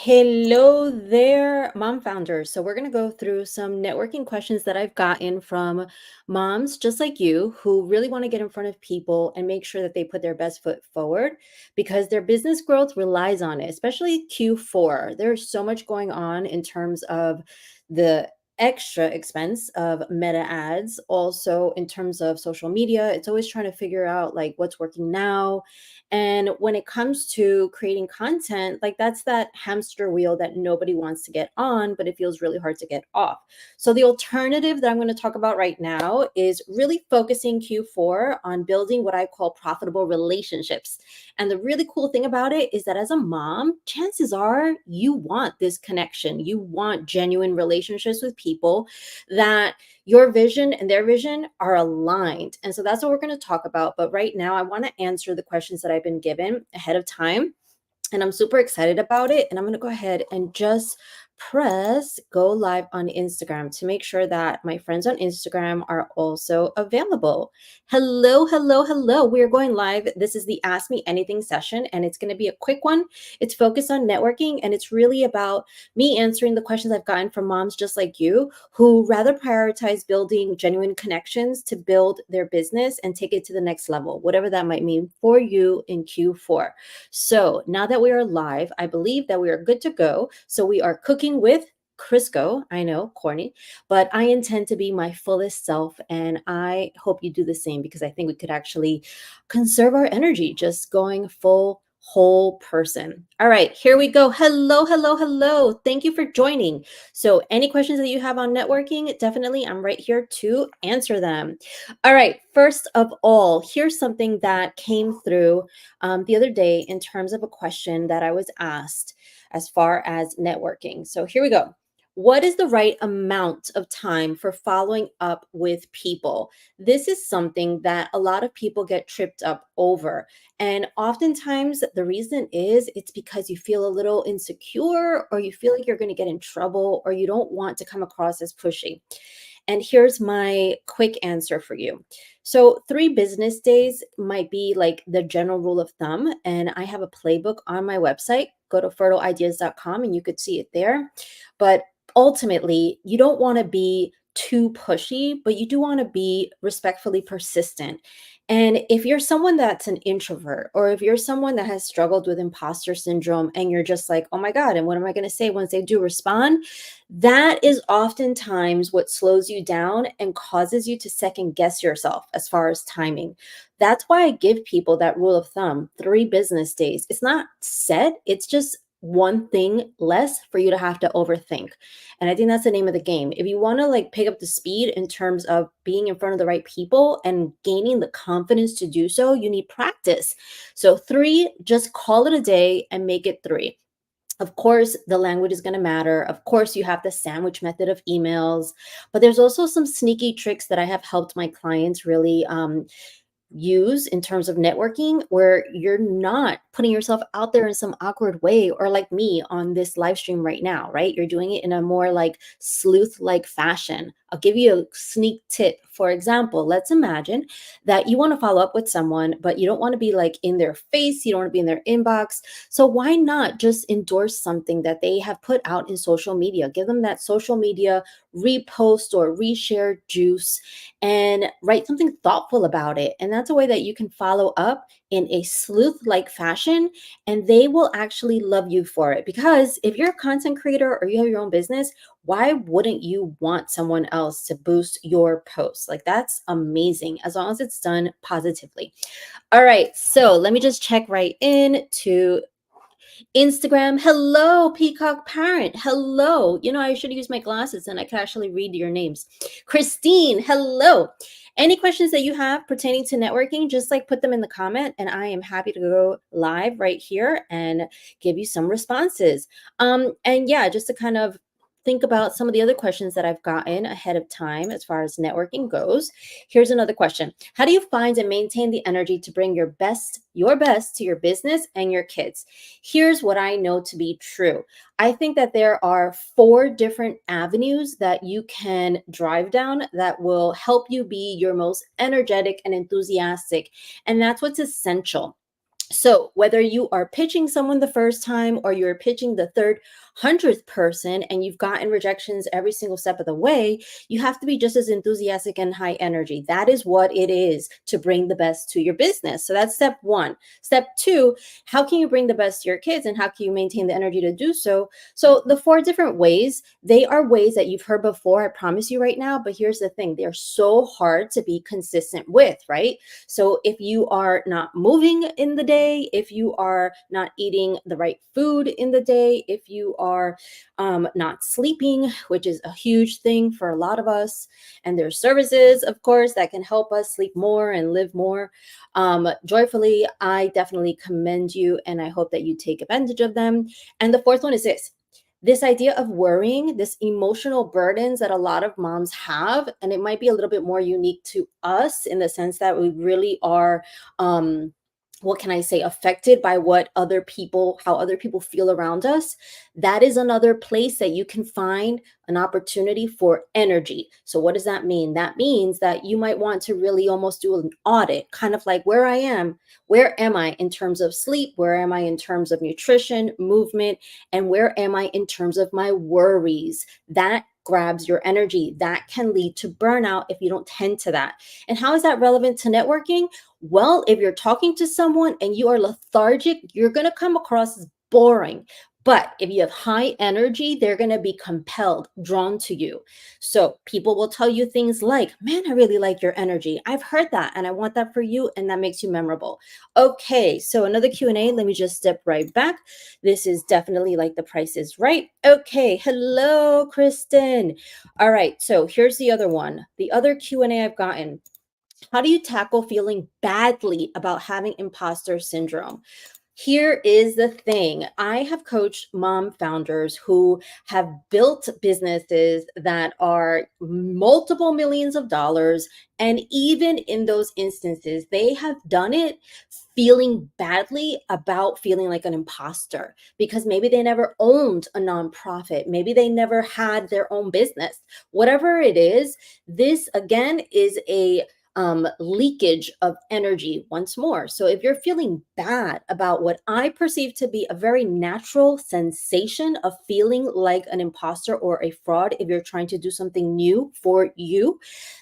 Hello there, mom founders. So, we're going to go through some networking questions that I've gotten from moms just like you who really want to get in front of people and make sure that they put their best foot forward because their business growth relies on it, especially Q4. There's so much going on in terms of the extra expense of meta ads, also in terms of social media. It's always trying to figure out like what's working now, and when it comes to creating content, like that's that hamster wheel that nobody wants to get on, but it feels really hard to get off. So, the alternative that I'm going to talk about right now is really focusing Q4 on building what I call profitable relationships. And the really cool thing about it is that as a mom, chances are you want this connection. You want genuine relationships with people that your vision and their vision are aligned. And so that's what we're going to talk about. But right now, I want to answer the questions that I've been given ahead of time. And I'm super excited about it. And I'm going to go ahead and just press go live on Instagram to make sure that my friends on Instagram are also available. Hello, hello, hello. We are going live. This is the Ask Me Anything session, and it's going to be a quick one. It's focused on networking, and it's really about me answering the questions I've gotten from moms just like you who rather prioritize building genuine connections to build their business and take it to the next level, whatever that might mean for you in Q4. So now that we are live, I believe that we are good to go. So we are cooking with Crisco. I know, corny, but I intend to be my fullest self. And I hope you do the same because I think we could actually conserve our energy just going full whole person. All right, here we go. Hello, hello, hello. Thank you for joining. So, any questions that you have on networking, definitely I'm right here to answer them. All right, first of all, here's something that came through the other day in terms of a question that I was asked as far as networking. So here we go. What is the right amount of time for following up with people? This is something that a lot of people get tripped up over. And oftentimes, the reason is it's because you feel a little insecure, or you feel like you're going to get in trouble, or you don't want to come across as pushy. And here's my quick answer for you. So, 3 business days might be like the general rule of thumb. And I have a playbook on my website. Go to fertileideas.com and you could see it there. But ultimately, you don't want to be too pushy, but you do want to be respectfully persistent. And if you're someone that's an introvert, or if you're someone that has struggled with imposter syndrome and you're just like, oh my God, and what am I going to say once they do respond? That is oftentimes what slows you down and causes you to second guess yourself as far as timing. That's why I give people that rule of thumb, 3 business days. It's not set, it's just one thing less for you to have to overthink. And I think that's the name of the game. If you want to like pick up the speed in terms of being in front of the right people and gaining the confidence to do so, you need practice. So 3, just call it a day and make it 3. Of course, the language is going to matter. Of course, you have the sandwich method of emails, but there's also some sneaky tricks that I have helped my clients really use in terms of networking where you're not putting yourself out there in some awkward way, or like me on this live stream right now, right? You're doing it in a more like sleuth like fashion. I'll give you a sneak tip. For example, let's imagine that you want to follow up with someone, but you don't want to be like in their face, you don't want to be in their inbox. So why not just endorse something that they have put out in social media? Give them that social media repost or reshare juice and write something thoughtful about it. And that's a way that you can follow up in a sleuth like fashion, and they will actually love you for it. Because if you're a content creator or you have your own business, why wouldn't you want someone else to boost your posts? Like, that's amazing as long as it's done positively. All right, so let me just check right in to Instagram. Hello, Peacock Parent. Hello. You know, I should use my glasses and I can actually read your names. Christine, hello. Any questions that you have pertaining to networking, just like put them in the comment, and I am happy to go live right here and give you some responses. And yeah, just to kind of think about some of the other questions that I've gotten ahead of time as far as networking goes. Here's another question. How do you find and maintain the energy to bring your best to your business and your kids? Here's what I know to be true. I think that there are 4 different avenues that you can drive down that will help you be your most energetic and enthusiastic. And that's what's essential. So, whether you are pitching someone the first time or you're pitching the third, 100th person and you've gotten rejections every single step of the way, you have to be just as enthusiastic and high energy. That is what it is to bring the best to your business. So, that's step one. Step two, how can you bring the best to your kids and how can you maintain the energy to do so? So, the four different ways, they are ways that you've heard before. I promise you right now. But here's the thing, they're so hard to be consistent with, right? So if you are not moving in the day, if you are not eating the right food in the day, if you are not sleeping, which is a huge thing for a lot of us, and there's services, of course, that can help us sleep more and live more joyfully, I definitely commend you and I hope that you take advantage of them. And the fourth one is this idea of worrying, this emotional burdens that a lot of moms have, and it might be a little bit more unique to us in the sense that we really are what can I say, affected by what other people, how other people feel around us. That is another place that you can find an opportunity for energy. So, what does that mean? That means that you might want to really almost do an audit, kind of like where am I in terms of sleep? Where am I in terms of nutrition, movement? And where am I in terms of my worries? That grabs your energy. That can lead to burnout if you don't tend to that. And how is that relevant to networking? Well, if you're talking to someone and you are lethargic, you're going to come across as boring. But if you have high energy, they're going to be compelled, drawn to you. So people will tell you things like, man, I really like your energy. I've heard that and I want that for you. And that makes you memorable. Okay, so another Q&A. Let me just step right back. This is definitely like the price is right. Okay, hello, Kristen. All right, so here's the other one. The other Q&A I've gotten. How do you tackle feeling badly about having imposter syndrome? Here is the thing. I have coached mom founders who have built businesses that are multiple millions of dollars. And even in those instances, they have done it feeling badly about feeling like an imposter because maybe they never owned a nonprofit. Maybe they never had their own business. Whatever it is, this again is a leakage of energy once more. So if you're feeling bad about what I perceive to be a very natural sensation of feeling like an imposter or a fraud, if you're trying to do something new for you,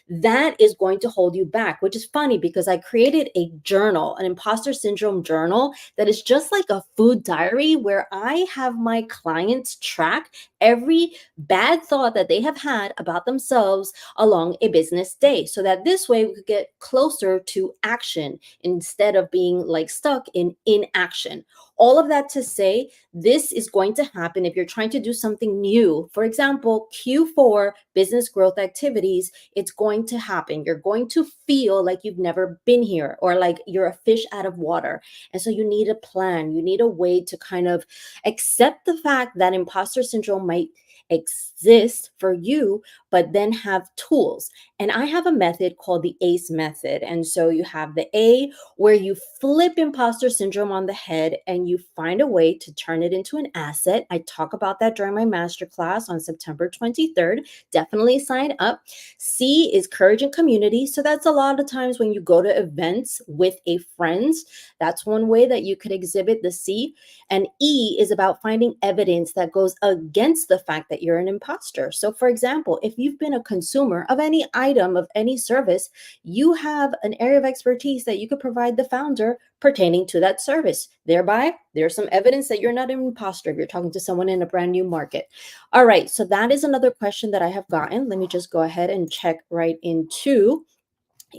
that is going to hold you back, which is funny because I created a journal, an imposter syndrome journal that is just like a food diary where I have my clients track every bad thought that they have had about themselves along a business day so that this way we could get closer to action instead of being like stuck in inaction. All of that to say, this is going to happen if you're trying to do something new. For example, Q4 business growth activities, it's going to happen. You're going to feel like you've never been here or like you're a fish out of water. And so you need a plan. You need a way to kind of accept the fact that imposter syndrome might exist for you, but then have tools. And I have a method called the ACE method. And so you have the A, where you flip imposter syndrome on the head and you find a way to turn it into an asset. I talk about that during my masterclass on September 23rd. Definitely sign up. C is courage and community. So that's a lot of times when you go to events with a friends. That's one way that you could exhibit the C. And E is about finding evidence that goes against the fact that you're an imposter. So, for example, if you've been a consumer of any item, of any service, you have an area of expertise that you could provide the founder pertaining to that service. Thereby, there's some evidence that you're not an imposter if you're talking to someone in a brand new market. All right, so that is another question that I have gotten. Let me just go ahead and check right into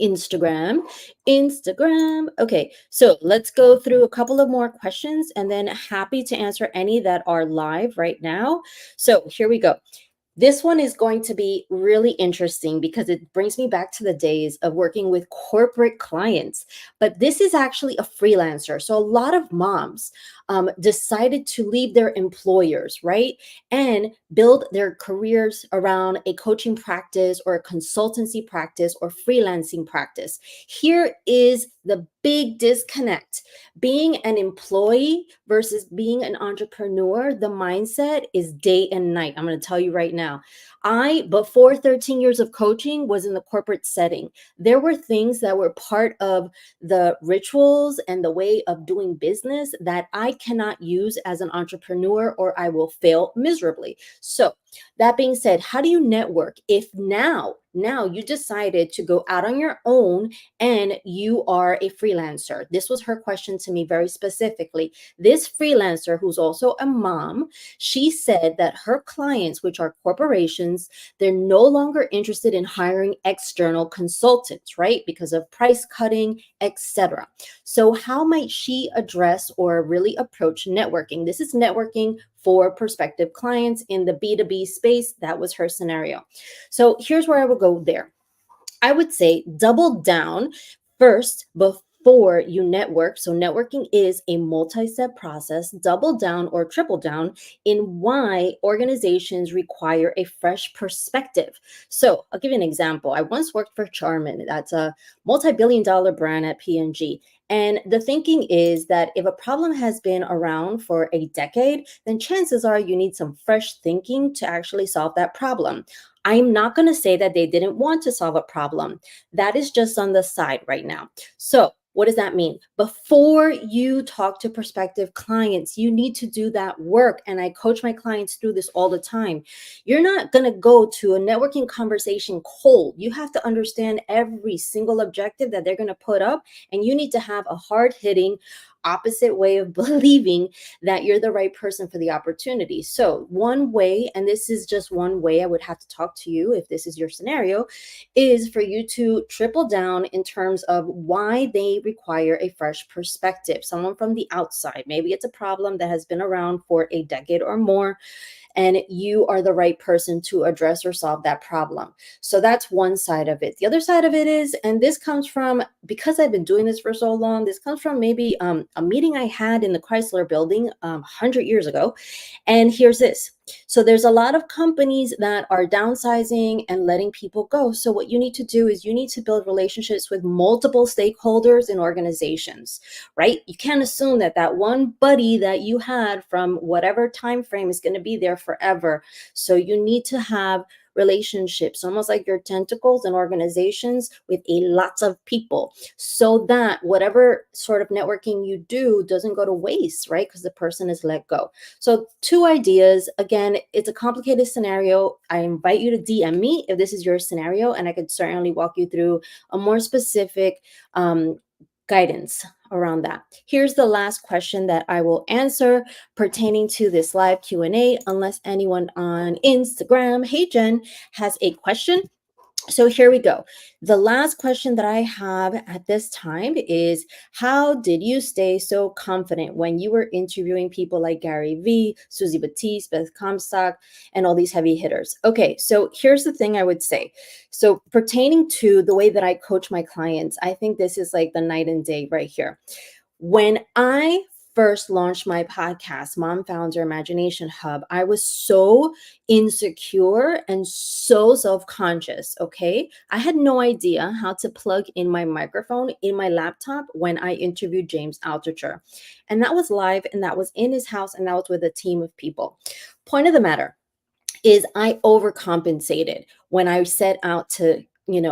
Instagram. Instagram. Okay, so let's go through a couple of more questions and then happy to answer any that are live right now. So here we go. This one is going to be really interesting because it brings me back to the days of working with corporate clients. But this is actually a freelancer. So a lot of moms decided to leave their employers, right? And build their careers around a coaching practice or a consultancy practice or freelancing practice. Here is the big disconnect. Being an employee versus being an entrepreneur, the mindset is day and night. I'm going to tell you right now. Before 13 years of coaching, was in the corporate setting. There were things that were part of the rituals and the way of doing business that I cannot use as an entrepreneur or I will fail miserably. So, that being said, how do you network if now you decided to go out on your own and you are a freelancer? This was her question to me very specifically. This freelancer, who's also a mom, she said that her clients, which are corporations, they're no longer interested in hiring external consultants, right? Because of price cutting, etc. So how might she address or really approach networking? This is networking for prospective clients in the B2B space. That was her scenario. So here's where I would go there. I would say double down first before you network. So, networking is a multi step process. Double down or triple down in why organizations require a fresh perspective. So, I'll give you an example. I once worked for Charmin, that's a multi billion-dollar brand at P&G. And the thinking is that if a problem has been around for a decade, then chances are you need some fresh thinking to actually solve that problem. I'm not going to say that they didn't want to solve a problem. That is just on the side right now. So, what does that mean? Before you talk to prospective clients, you need to do that work. And I coach my clients through this all the time. You're not going to go to a networking conversation cold. You have to understand every single objective that they're going to put up. And you need to have a hard hitting, opposite way of believing that you're the right person for the opportunity. So, one way, and this is just one way I would have to talk to you if this is your scenario, is for you to triple down in terms of why they require a fresh perspective, someone from the outside. Maybe it's a problem that has been around for a decade or more, and you are the right person to address or solve that problem. So that's one side of it. The other side of it is, and this comes from, because I've been doing this for so long, this comes from maybe a meeting I had in the Chrysler building 100 years ago. And here's this. So there's a lot of companies that are downsizing and letting people go. So what you need to do is you need to build relationships with multiple stakeholders and organizations, right? You can't assume that that one buddy that you had from whatever time frame is going to be there forever. So you need to have relationships, almost like your tentacles and organizations with a lots of people, so that whatever sort of networking you do doesn't go to waste, right? Because the person is let go. So two ideas. Again, it's a complicated scenario. I invite you to DM me if this is your scenario, and I could certainly walk you through a more specific guidance around that. Here's the last question that I will answer pertaining to this live Q&A, unless anyone on Instagram, hey Jen, has a question. So here we go. The last question that I have at this time is, how did you stay so confident when you were interviewing people like Gary Vee, Susie Batiste, Beth Comstock, and all these heavy hitters? Okay, so here's the thing I would say. So pertaining to the way that I coach my clients, I think this is like the night and day right here. When I first launched my podcast, Mom Founder Imagination Hub, I was so insecure and so self-conscious, okay? I had no idea how to plug in my microphone in my laptop when I interviewed James Altucher. And that was live, and that was in his house, and that was with a team of people. Point of the matter is, I overcompensated when I set out to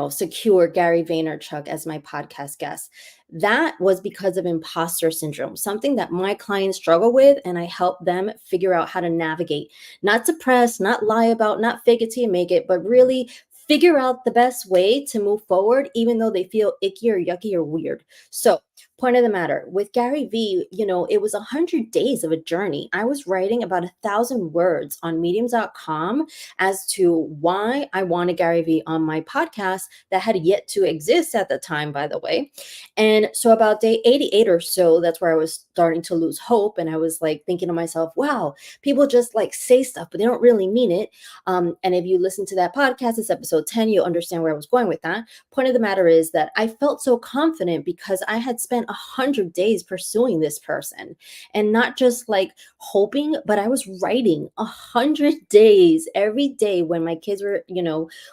secure Gary Vaynerchuk as my podcast guest. That was because of imposter syndrome, something that my clients struggle with, and I help them figure out how to navigate, not suppress, not lie about, not fake it till you make it, but really figure out the best way to move forward, even though they feel icky or yucky or weird. So, point of the matter with Gary Vee, it was 100 days of a journey. I was writing about 1,000 words on medium.com as to why I wanted Gary Vee on my podcast that had yet to exist at the time, by the way. And so about day 88 or so, that's where I was starting to lose hope. And I was like thinking to myself, wow, people just like say stuff, but they don't really mean it. And if you listen to that podcast, it's episode 10, you'll understand where I was going with that. Point of the matter is that I felt so confident because I had spent 100 days pursuing this person, and not just like hoping, but I was writing 100 days every day when my kids were,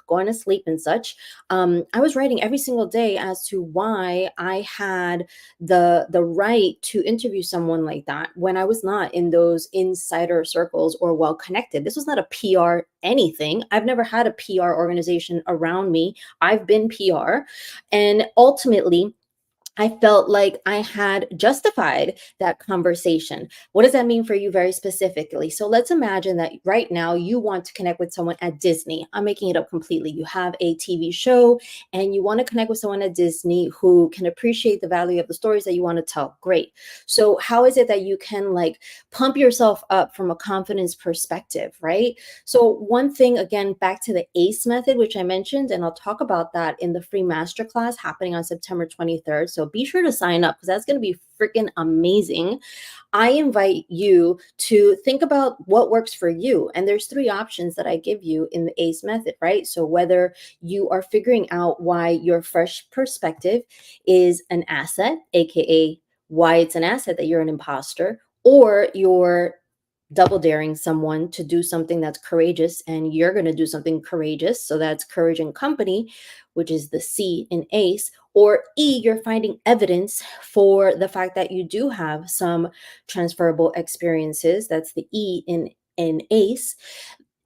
going to sleep and such. I was writing every single day as to why I had the right to interview someone like that when I was not in those insider circles or well connected. This was not a PR anything. I've never had a PR organization around me. I've been PR. And ultimately, I felt like I had justified that conversation. What does that mean for you very specifically? So let's imagine that right now you want to connect with someone at Disney. I'm making it up completely. You have a TV show and you want to connect with someone at Disney who can appreciate the value of the stories that you want to tell. Great. So, how is it that you can like pump yourself up from a confidence perspective, right? So, one thing, again, back to the ACE method, which I mentioned, and I'll talk about that in the free masterclass happening on September 23rd. So, be sure to sign up because that's going to be freaking amazing. I invite you to think about what works for you. And there's three options that I give you in the ACE method, right? So, whether you are figuring out why your fresh perspective is an asset, AKA why it's an asset that you're an imposter, or you're double daring someone to do something that's courageous and you're going to do something courageous. So that's courage and company, which is the C in ACE. Or E, you're finding evidence for the fact that you do have some transferable experiences. That's the E in ACE.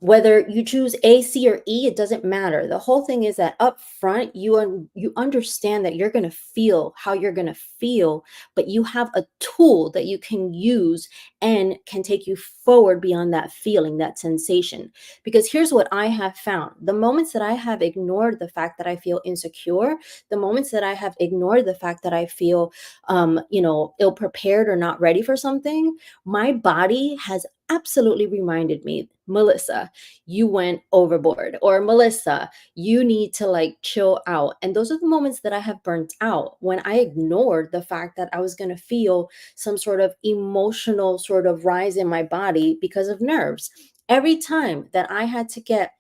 Whether you choose A, C, or E, it doesn't matter. The whole thing is that up front, you understand that you're going to feel how you're going to feel, but you have a tool that you can use and can take you forward beyond that feeling, that sensation. Because here's what I have found: the moments that I have ignored the fact that I feel insecure, the moments that I have ignored the fact that I feel, ill prepared or not ready for something, my body has absolutely reminded me, Melissa, you went overboard, or Melissa, you need to like chill out. And those are the moments that I have burnt out, when I ignored the fact that I was going to feel some sort of emotional sort of rise in my body because of nerves. Every time that I had to get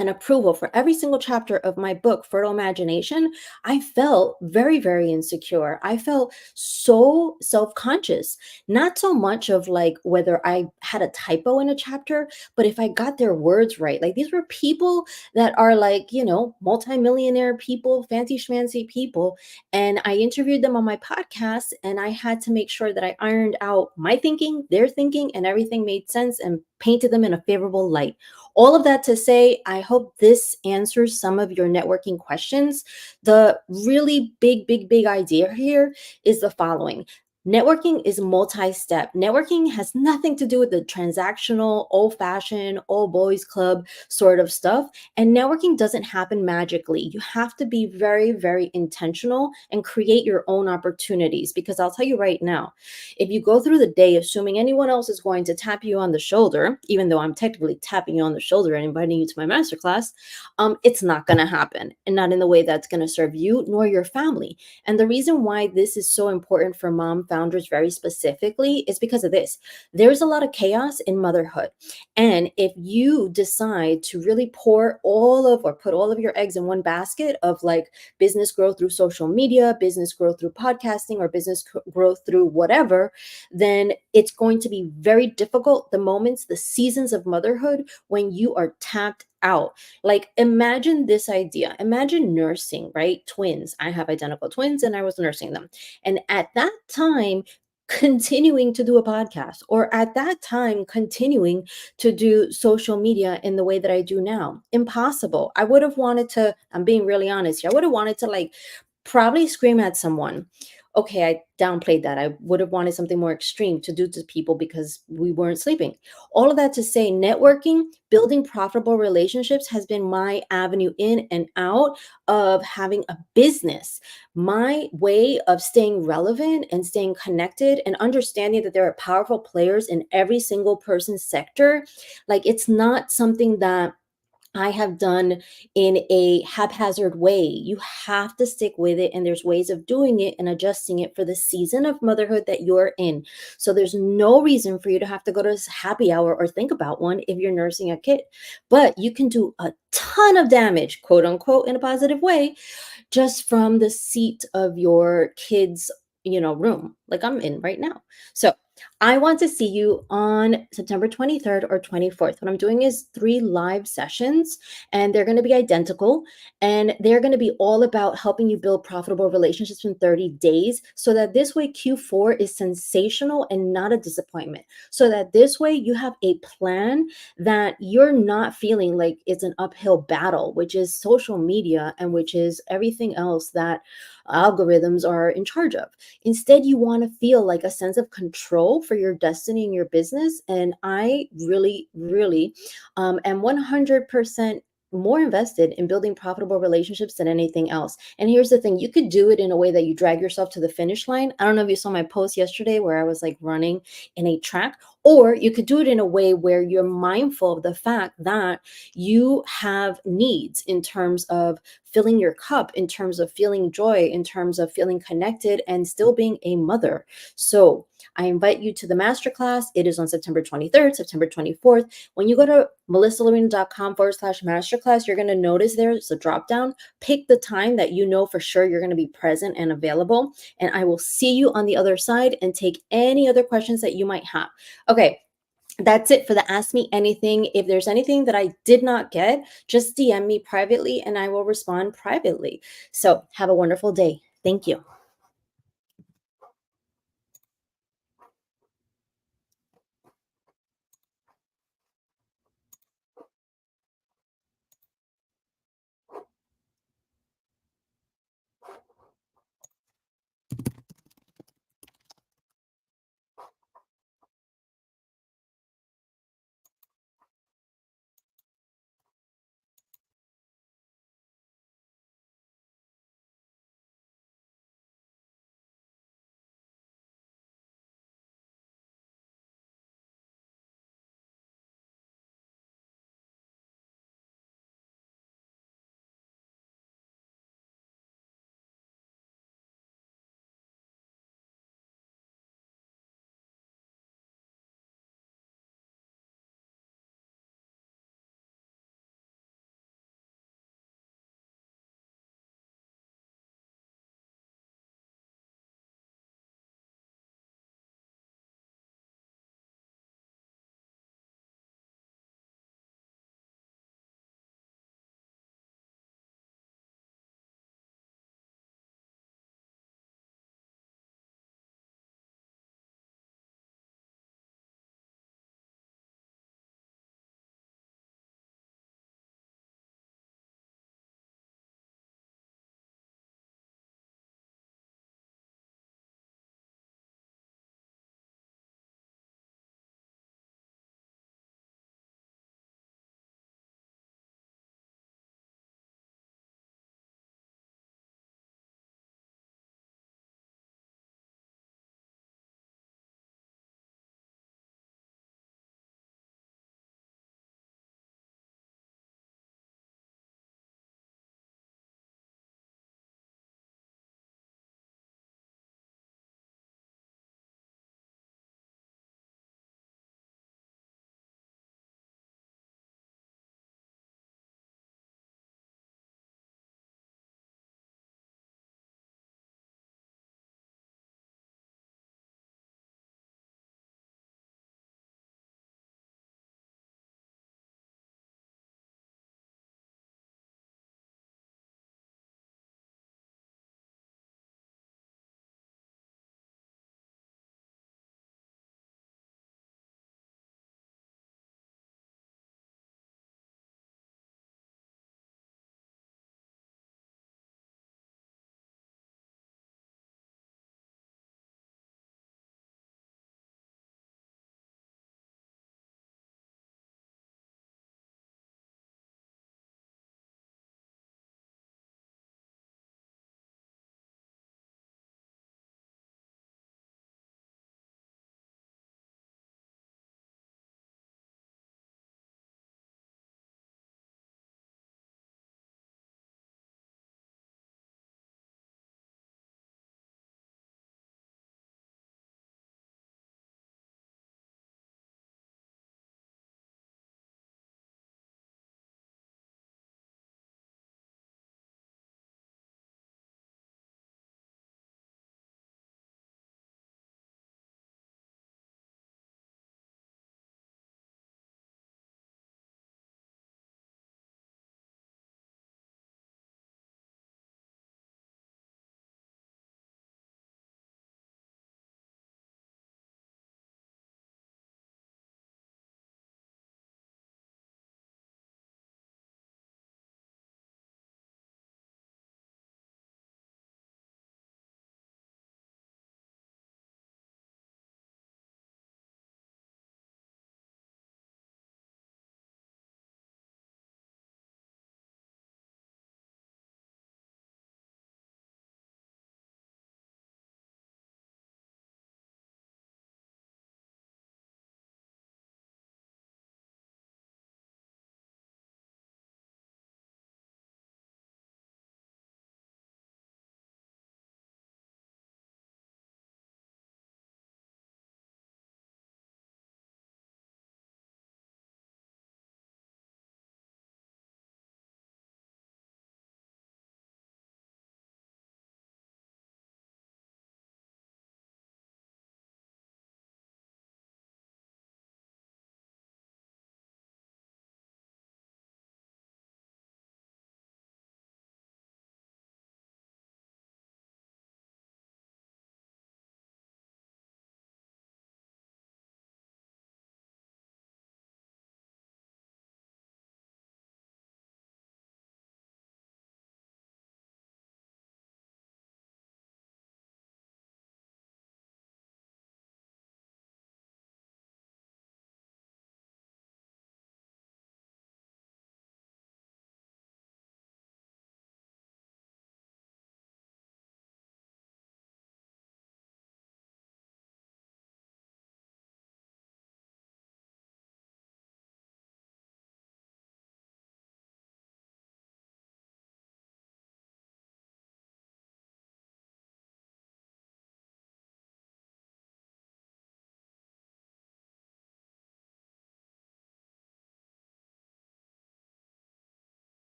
and approval for every single chapter of my book, Fertile Imagination, I felt very, very insecure. I felt so self conscious, not so much of like whether I had a typo in a chapter, but if I got their words right. Like these were people that are like, multimillionaire people, fancy schmancy people. And I interviewed them on my podcast and I had to make sure that I ironed out my thinking, their thinking, and everything made sense and painted them in a favorable light. All of that to say, I hope this answers some of your networking questions. The really big, big, big idea here is the following. Networking is multi-step. Networking has nothing to do with the transactional, old-fashioned, old boys club sort of stuff. And networking doesn't happen magically. You have to be very, very intentional and create your own opportunities. Because I'll tell you right now, if you go through the day assuming anyone else is going to tap you on the shoulder, even though I'm technically tapping you on the shoulder and inviting you to my masterclass, it's not going to happen, and not in the way that's going to serve you nor your family. And the reason why this is so important for mom founders very specifically is because of this. There's a lot of chaos in motherhood. And if you decide to really pour all of or put all of your eggs in one basket of like business growth through social media, business growth through podcasting, or business growth through whatever, then it's going to be very difficult the moments, the seasons of motherhood when you are tapped out. Like imagine this idea. Imagine nursing, right? Twins. I have identical twins and I was nursing them. And at that time, continuing to do a podcast, or at that time continuing to do social media in the way that I do now. Impossible. I would have wanted to, I'm being really honest here, I would have wanted to like probably scream at someone. Okay, I downplayed that. I would have wanted something more extreme to do to people because we weren't sleeping. All of that to say, networking, building profitable relationships has been my avenue in and out of having a business. My way of staying relevant and staying connected and understanding that there are powerful players in every single person's sector. Like it's not something that I have done in a haphazard way. You have to stick with it, and there's ways of doing it and adjusting it for the season of motherhood that you're in. So there's no reason for you to have to go to happy hour or think about one if you're nursing a kid. But you can do a ton of damage, quote unquote, in a positive way, just from the seat of your kids, room like I'm in right now. So I want to see you on September 23rd or 24th. What I'm doing is three live sessions, and they're going to be identical. And they're going to be all about helping you build profitable relationships in 30 days so that this way Q4 is sensational and not a disappointment. So that this way you have a plan that you're not feeling like it's an uphill battle, which is social media and which is everything else that algorithms are in charge of. Instead, you want to feel like a sense of control for your destiny and your business. And I really, really am 100% more invested in building profitable relationships than anything else. And here's the thing, you could do it in a way that you drag yourself to the finish line. I don't know if you saw my post yesterday where I was like running in a track, or you could do it in a way where you're mindful of the fact that you have needs in terms of filling your cup, in terms of feeling joy, in terms of feeling connected and still being a mother. So I invite you to the masterclass. It is on September 23rd, September 24th. When you go to melissalorena.com/masterclass, you're going to notice there's a drop down. Pick the time that you know for sure you're going to be present and available. And I will see you on the other side and take any other questions that you might have. Okay, that's it for the Ask Me Anything. If there's anything that I did not get, just DM me privately and I will respond privately. So have a wonderful day. Thank you.